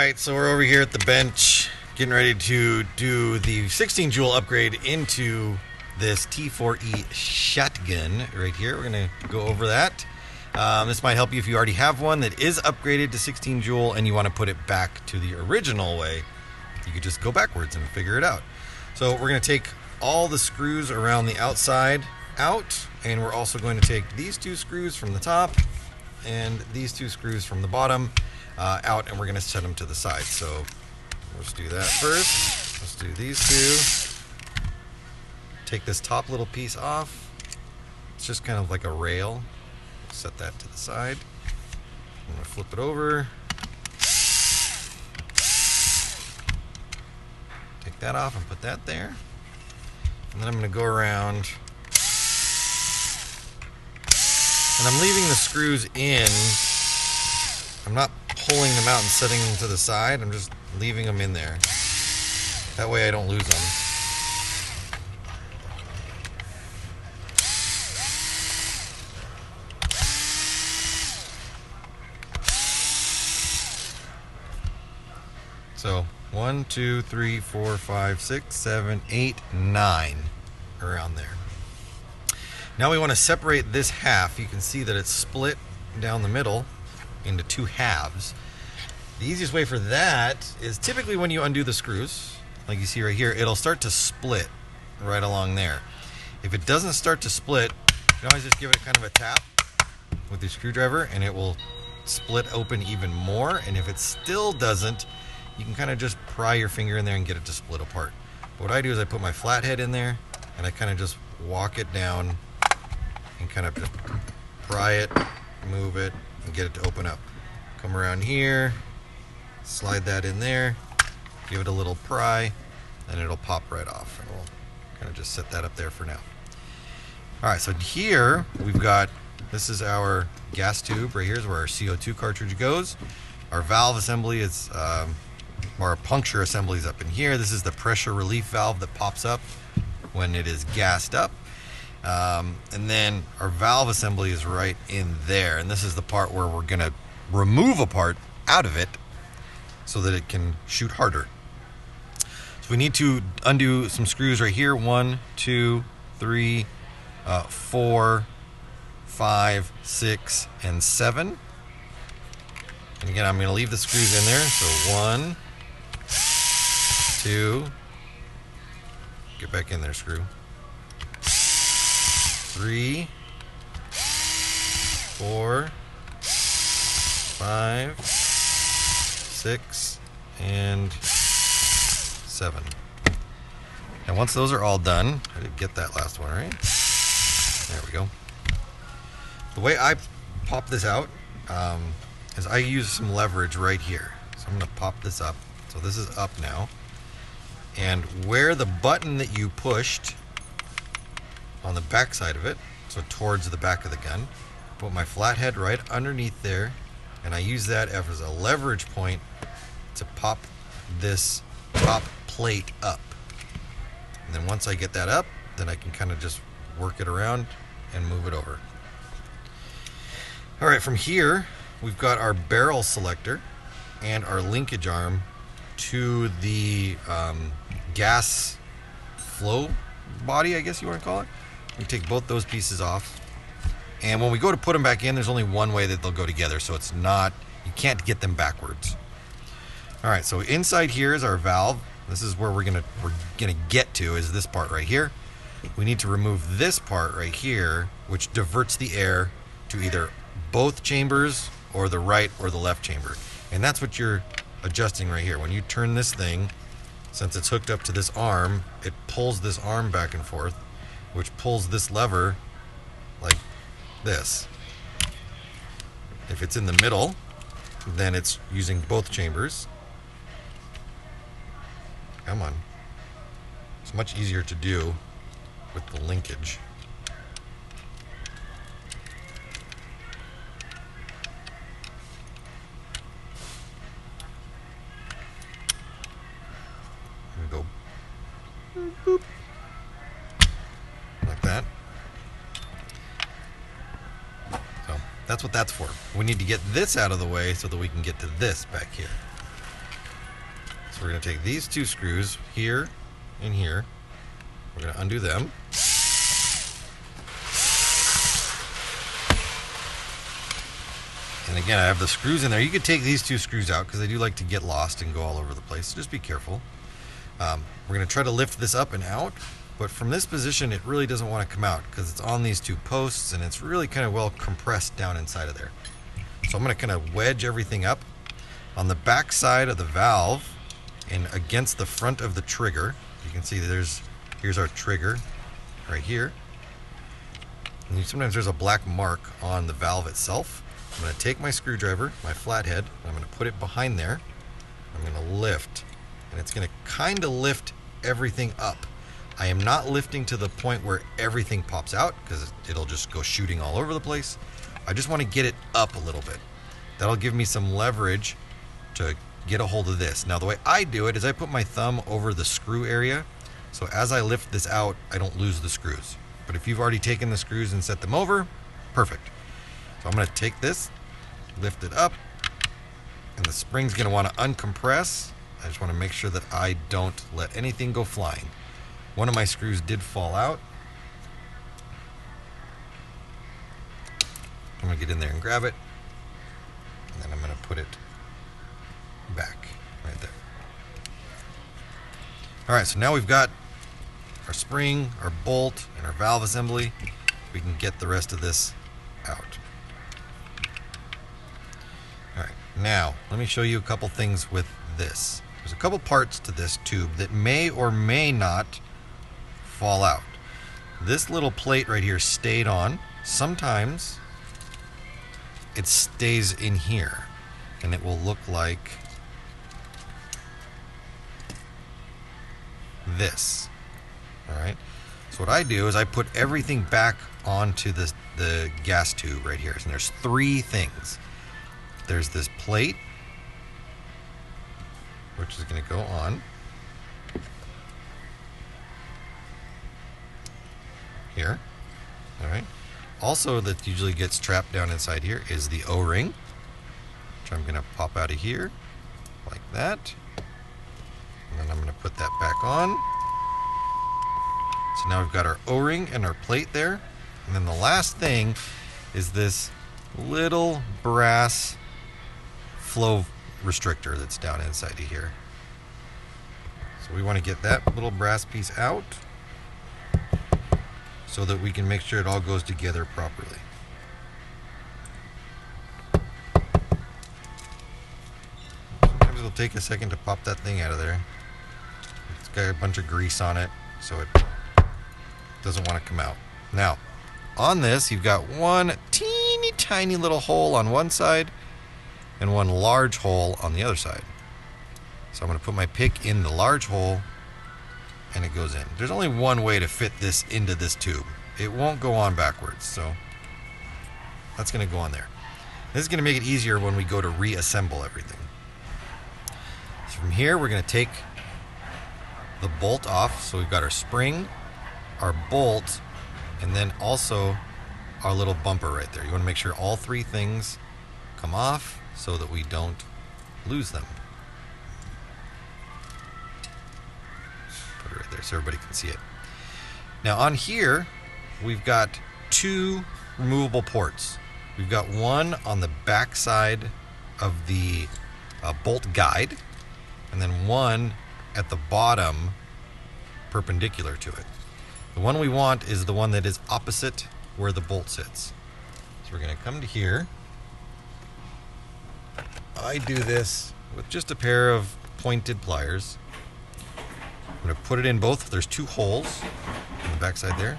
Alright, so we're over here at the bench getting ready to do the 16 Joule upgrade into this T4E Shotgun right here. We're going to go over that. This might help you if you already have one that is upgraded to 16 Joule and you want to put it back to the original way. You could just go backwards and figure it out. So we're going to take all the screws around the outside out, and we're also going to take these two screws from the top and these two screws from the bottom out, and we're going to set them to the side. So let's do that first. Let's do these two. Take this top little piece off. It's just kind of like a rail. Set that to the side. I'm going to flip it over. Take that off and put that there. And then I'm going to go around. And I'm leaving the screws in. I'm not pulling them out and setting them to the side. I'm just leaving them in there. That way I don't lose them. So 1, 2, 3, 4, 5, 6, 7, 8, 9 around there. Now we want to separate this half. You can see that it's split down the middle into two halves. The easiest way for that is typically when you undo the screws, like you see right here, it'll start to split right along there. If it doesn't start to split, you can always just give it kind of a tap with your screwdriver and it will split open even more. And if it still doesn't, you can kind of just pry your finger in there and get it to split apart. But what I do is I put my flathead in there and I kind of just walk it down and kind of just pry it, move it, and get it to open up. Come around here, slide that in there, give it a little pry, and it'll pop right off. And we'll kind of just set that up there for now. Alright, so here we've got, this is our gas tube right here, is where our CO2 cartridge goes. Our valve assembly is, our puncture assembly is up in here. This is the pressure relief valve that pops up when it is gassed up. And then our valve assembly is right in there, and this is the part where we're going to remove a part out of it so that it can shoot harder. So we need to undo some screws right here. 1, 2, 3, 4, 5, 6, and 7. And again, I'm going to leave the screws in there. So 1, 2, get back in there, screw. 3, 4, 5, 6, and 7. And once those are all done, I did get that last one right. There we go. The way I pop this out is I use some leverage right here. So I'm going to pop this up. So this is up now. And where the button that you pushed on the back side of it, so towards the back of the gun, put my flathead right underneath there, and I use that as a leverage point to pop this top plate up. And then once I get that up, then I can kind of just work it around and move it over. Alright, from here we've got our barrel selector and our linkage arm to the gas flow body, I guess you want to call it. We take both those pieces off, and when we go to put them back in, there's only one way that they'll go together, so it's not, you can't get them backwards. Alright, so inside here is our valve. This is where we're gonna get to, is this part right here. We need to remove this part right here, which diverts the air to either both chambers or the right or the left chamber. And that's what you're adjusting right here. When you turn this thing, since it's hooked up to this arm, it pulls this arm back and forth, which pulls this lever like this. If it's in the middle, then it's using both chambers. Come on. It's much easier to do with the linkage. There we go. Boop. Like that. So that's what that's for. We need to get this out of the way so that we can get to this back here. So we're going to take these two screws here and here. We're going to undo them. And again, I have the screws in there. You could take these two screws out because they do like to get lost and go all over the place. So just be careful. We're going to try to lift this up and out, but from this position it really doesn't want to come out because it's on these two posts and it's really kind of well compressed down inside of there. So I'm going to kind of wedge everything up on the back side of the valve and against the front of the trigger. You can see here's our trigger right here. And sometimes there's a black mark on the valve itself. I'm going to take my screwdriver, my flathead, and I'm going to put it behind there. I'm going to lift, and it's going to kind of lift everything up. I am not lifting to the point where everything pops out because it'll just go shooting all over the place. I just want to get it up a little bit. That'll give me some leverage to get a hold of this. Now the way I do it is I put my thumb over the screw area, so as I lift this out, I don't lose the screws. But if you've already taken the screws and set them over, perfect. So I'm going to take this, lift it up, and the spring's going to want to uncompress. I just want to make sure that I don't let anything go flying. One of my screws did fall out. I'm going to get in there and grab it, and then I'm going to put it back right there. Alright, so now we've got our spring, our bolt, and our valve assembly. We can get the rest of this out. Alright, now let me show you a couple things with this. There's a couple parts to this tube that may or may not fall out. This little plate right here stayed on. Sometimes it stays in here and it will look like this. Alright, so what I do is I put everything back onto the gas tube right here. And there's three things. There's this plate, which is going to go on here. Alright, also that usually gets trapped down inside here is the O-ring, which I'm going to pop out of here like that, and then I'm going to put that back on. So now we've got our O-ring and our plate there. And then the last thing is this little brass flow restrictor that's down inside of here. So we want to get that little brass piece out so that we can make sure it all goes together properly. Sometimes it'll take a second to pop that thing out of there. It's got a bunch of grease on it, so it doesn't want to come out. Now, on this, you've got one teeny tiny little hole on one side and one large hole on the other side. So I'm going to put my pick in the large hole and it goes in. There's only one way to fit this into this tube. It won't go on backwards, so that's going to go on there. This is going to make it easier when we go to reassemble everything. So from here, we're going to take the bolt off. So we've got our spring, our bolt, and then also our little bumper right there. You want to make sure all three things come off so that we don't lose them. Put it right there so everybody can see it. Now on here, we've got two removable ports. We've got one on the back side of the bolt guide, and then one at the bottom perpendicular to it. The one we want is the one that is opposite where the bolt sits. So we're going to come to here. I do this with just a pair of pointed pliers. I'm going to put it in both. There's two holes on the back side there.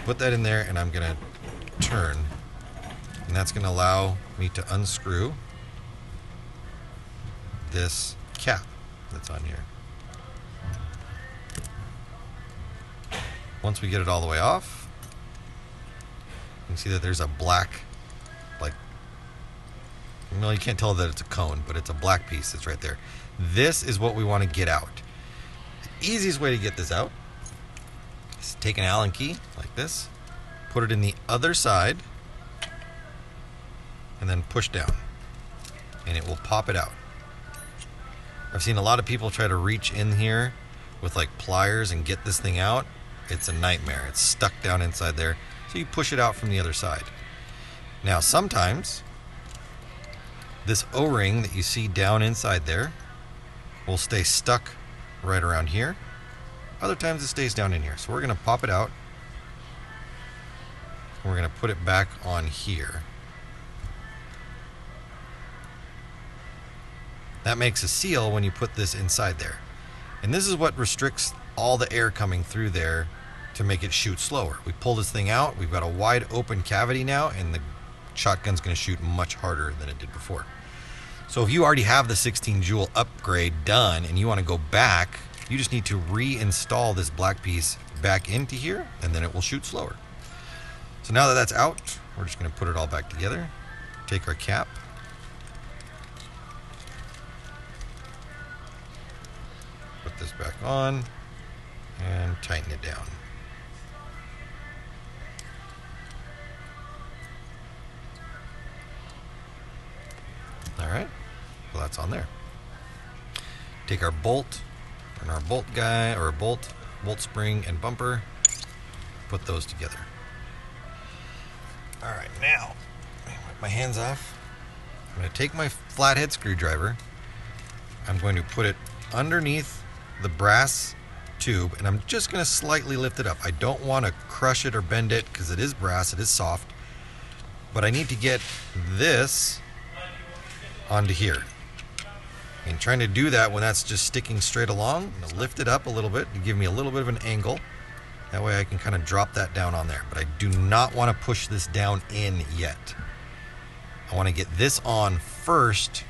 Put that in there and I'm going to turn. And that's going to allow me to unscrew this cap that's on here. Once we get it all the way off, you can see that there's a black, like, well, you can't tell that it's a cone, but it's a black piece that's right there. This is what we want to get out. The easiest way to get this out is take an Allen key like this, put it in the other side, and then push down, and it will pop it out. I've seen a lot of people try to reach in here with like pliers and get this thing out. It's a nightmare. It's stuck down inside there. So you push it out from the other side. Now sometimes this O-ring that you see down inside there will stay stuck right around here. Other times it stays down in here. So we're going to pop it out. We're going to put it back on here. That makes a seal when you put this inside there. And this is what restricts all the air coming through there to make it shoot slower. We pull this thing out, we've got a wide open cavity now, and the shotgun's going to shoot much harder than it did before. So if you already have the 16 Joule upgrade done and you want to go back, you just need to reinstall this black piece back into here, and then it will shoot slower. So now that that's out, we're just going to put it all back together. Take our cap. Put this back on and tighten it down. All right, well that's on there. Take our bolt and our bolt guy, or bolt spring and bumper, put those together. All right, now wipe my hands off. I'm going to take my flathead screwdriver. I'm going to put it underneath the brass tube, and I'm just going to slightly lift it up. I don't want to crush it or bend it because it is brass, it is soft, but I need to get this onto here. And trying to do that when that's just sticking straight along, I'm gonna lift it up a little bit to give me a little bit of an angle. That way I can kind of drop that down on there. But I do not want to push this down in yet. I want to get this on first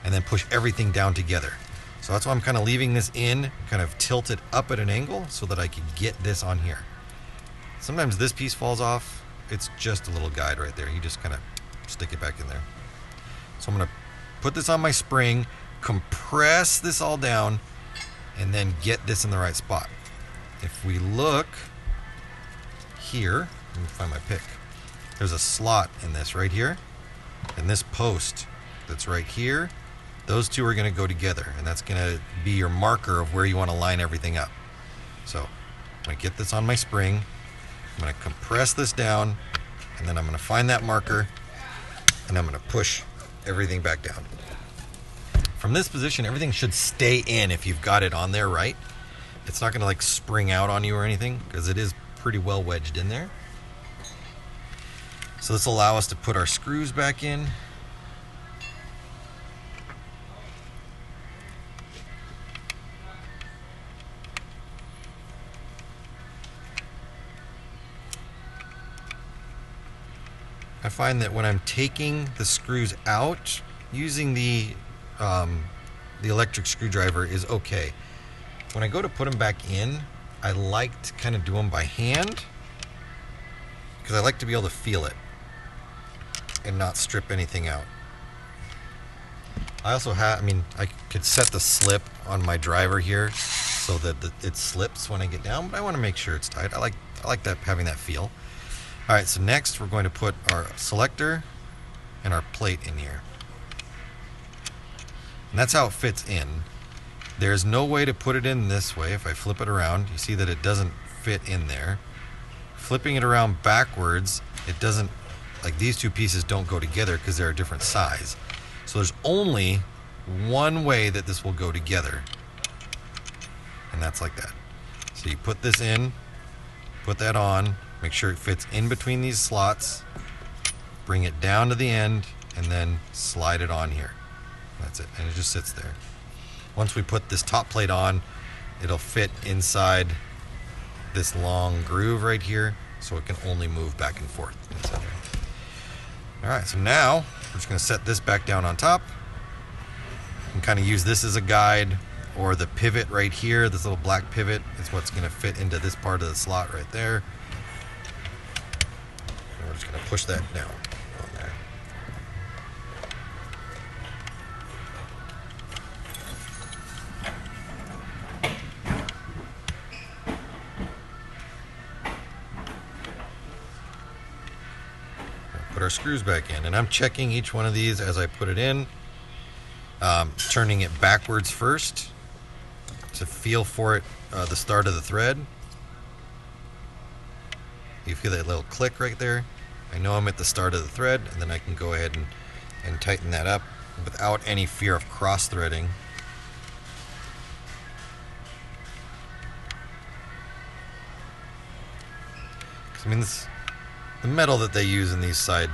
and then push everything down together. So that's why I'm kind of leaving this in, kind of tilted up at an angle so that I can get this on here. Sometimes this piece falls off. It's just a little guide right there. You just kind of stick it back in there. So I'm going to put this on my spring, compress this all down, and then get this in the right spot. If we look here, let me find my pick. There's a slot in this right here, and this post that's right here, those two are going to go together, and that's going to be your marker of where you want to line everything up. So I'm going to get this on my spring, I'm going to compress this down, and then I'm going to find that marker, and I'm going to push everything back down. From this position, everything should stay in if you've got it on there right. It's not going to like spring out on you or anything because it is pretty well wedged in there. So this will allow us to put our screws back in. I find that when I'm taking the screws out, using the electric screwdriver is okay. When I go to put them back in, I like to kind of do them by hand because I like to be able to feel it and not strip anything out. I also have, I could set the slip on my driver here so that it slips when I get down, but I want to make sure it's tight. I like that, having that feel. All right, so next we're going to put our selector and our plate in here. And that's how it fits in. There's no way to put it in this way. If I flip it around, you see that it doesn't fit in there. Flipping it around backwards, it doesn't, like these two pieces don't go together because they're a different size. So there's only one way that this will go together, and that's like that. So you put this in, put that on, make sure it fits in between these slots, bring it down to the end, and then slide it on here. That's it, and it just sits there. Once we put this top plate on, it'll fit inside this long groove right here, so it can only move back and forth inside there. All right, so now we're just gonna set this back down on top and kind of use this as a guide, or the pivot right here, this little black pivot is what's gonna fit into this part of the slot right there. And we're just gonna push that down on there. Put our screws back in, and I'm checking each one of these as I put it in. turning it backwards first to feel for it, the start of the thread. You feel that little click right there. I know I'm at the start of the thread, and then I can go ahead and tighten that up without any fear of cross-threading. I mean, the metal that they use in inside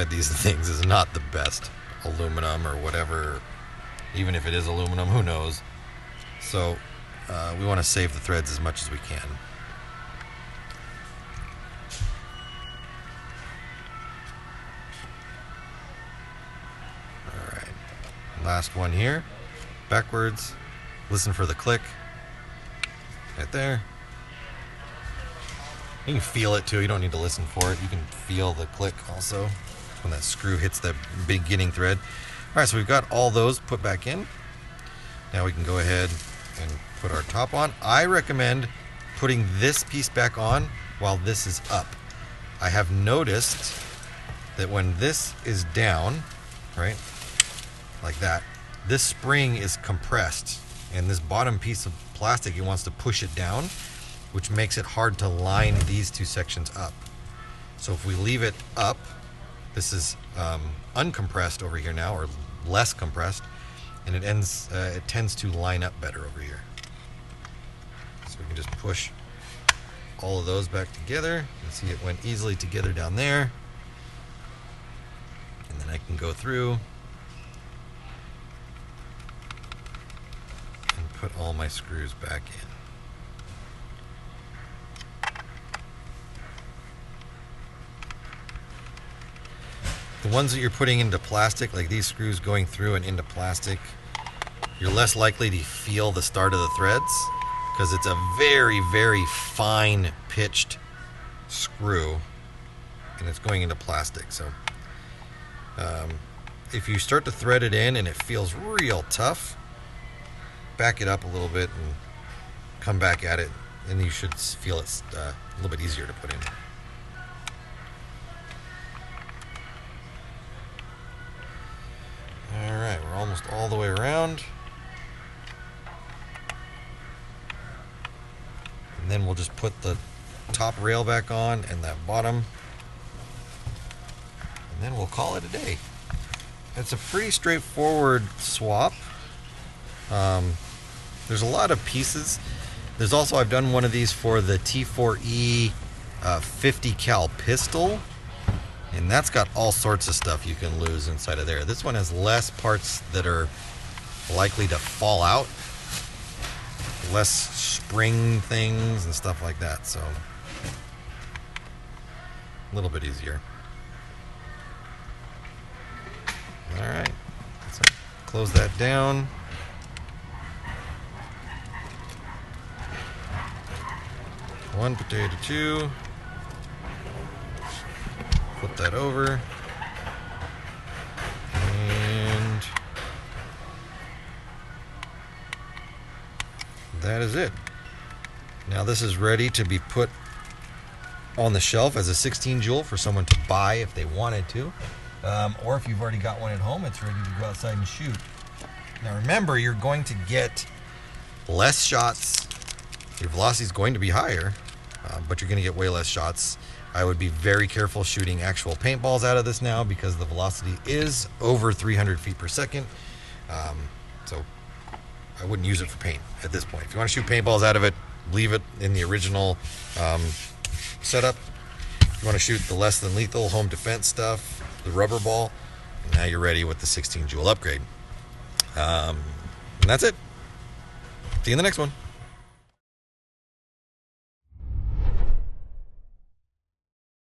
these things is not the best. Aluminum or whatever. Even if it is aluminum, who knows? So we want to save the threads as much as we can. Alright, last one here. Backwards. Listen for the click. Right there. You can feel it too, you don't need to listen for it. You can feel the click also when that screw hits that beginning thread. Alright, so we've got all those put back in. Now we can go ahead and put our top on. I recommend putting this piece back on while this is up. I have noticed that when this is down, right, like that, this spring is compressed, and this bottom piece of plastic, it wants to push it down, which makes it hard to line these two sections up. So if we leave it up, this is uncompressed over here now, or less compressed, and it tends to line up better over here. So we can just push all of those back together. You can see it went easily together down there. And then I can go through and put all my screws back in. The ones that you're putting into plastic, like these screws going through and into plastic, you're less likely to feel the start of the threads because it's a very, very fine pitched screw and it's going into plastic. So if you start to thread it in and it feels real tough, back it up a little bit and come back at it, and you should feel it's a little bit easier to put in. Alright, we're almost all the way around. And then we'll just put the top rail back on and that bottom. And then we'll call it a day. It's a pretty straightforward swap. There's a lot of pieces. There's also, I've done one of these for the T4E 68Cal pistol. And that's got all sorts of stuff you can lose inside of there. This one has less parts that are likely to fall out. Less spring things and stuff like that. So a little bit easier. Alright. So close that down. One potato two. Flip that over, and that is it. Now this is ready to be put on the shelf as a 16 Joule for someone to buy if they wanted to, or if you've already got one at home, it's ready to go outside and shoot. Now remember, you're going to get less shots. Your velocity is going to be higher, but you're going to get way less shots. I would be very careful shooting actual paintballs out of this now because the velocity is over 300 feet per second. So I wouldn't use it for paint at this point. If you want to shoot paintballs out of it, leave it in the original setup. If you want to shoot the less than lethal home defense stuff, the rubber ball, now you're ready with the 16 Joule upgrade. And that's it. See you in the next one.